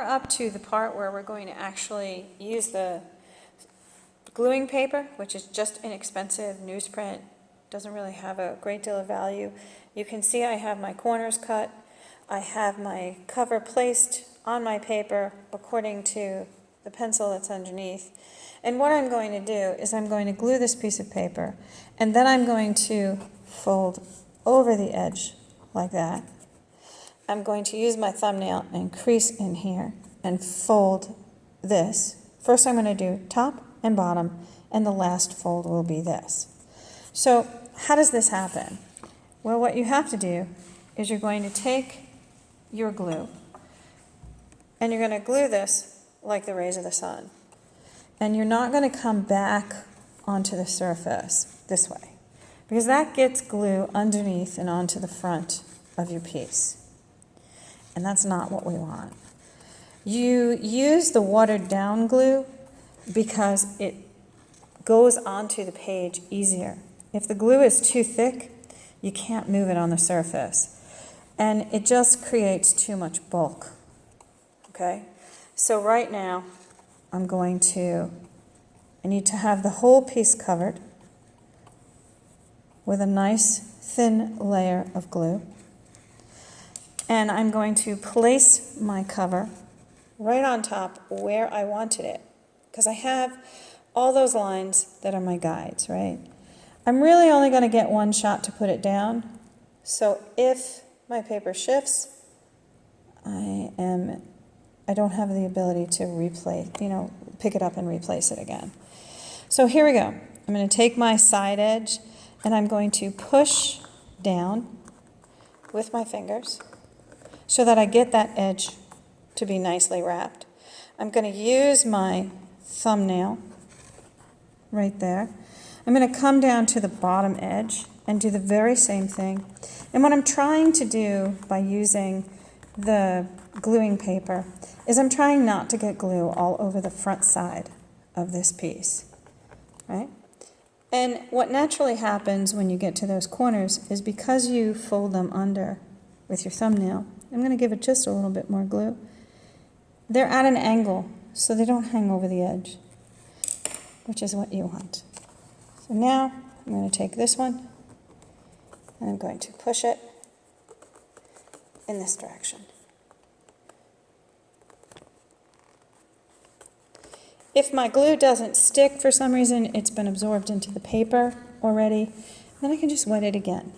We're up to the part where we're going to actually use the gluing paper, which is just inexpensive newsprint, doesn't really have a great deal of value. You can see I have my corners cut. I have my cover placed on my paper according to the pencil that's underneath. And what I'm going to do is I'm going to glue this piece of paper, and then I'm going to fold over the edge like that. I'm going to use my thumbnail and crease in here and fold this. First I'm going to do top and bottom, and the last fold will be this. So how does this happen? Well, what you have to do is you're going to take your glue, and you're going to glue this like the rays of the sun. And you're not going to come back onto the surface this way, because that gets glue underneath and onto the front of your piece. And that's not what we want. You use the watered down glue because it goes onto the page easier. If the glue is too thick, you can't move it on the surface. And it just creates too much bulk. Okay? So right now, I need to have the whole piece covered with a nice thin layer of glue. And I'm going to place my cover right on top where I wanted it, because I have all those lines that are my guides, right? I'm really only going to get one shot to put it down, so if my paper shifts, I don't have the ability to pick it up and replace it again. So here we go. I'm going to take my side edge and I'm going to push down with my fingers so that I get that edge to be nicely wrapped. I'm going to use my thumbnail right there. I'm going to come down to the bottom edge and do the very same thing. And what I'm trying to do by using the gluing paper is I'm trying not to get glue all over the front side of this piece, right? And what naturally happens when you get to those corners is because you fold them under with your thumbnail, I'm going to give it just a little bit more glue. They're at an angle, so they don't hang over the edge, which is what you want. So now I'm going to take this one and I'm going to push it in this direction. If my glue doesn't stick for some reason, it's been absorbed into the paper already, then I can just wet it again.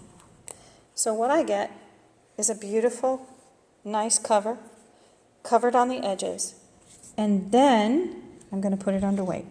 So what I get is a beautiful, nice cover, covered on the edges, and then I'm going to put it under weight.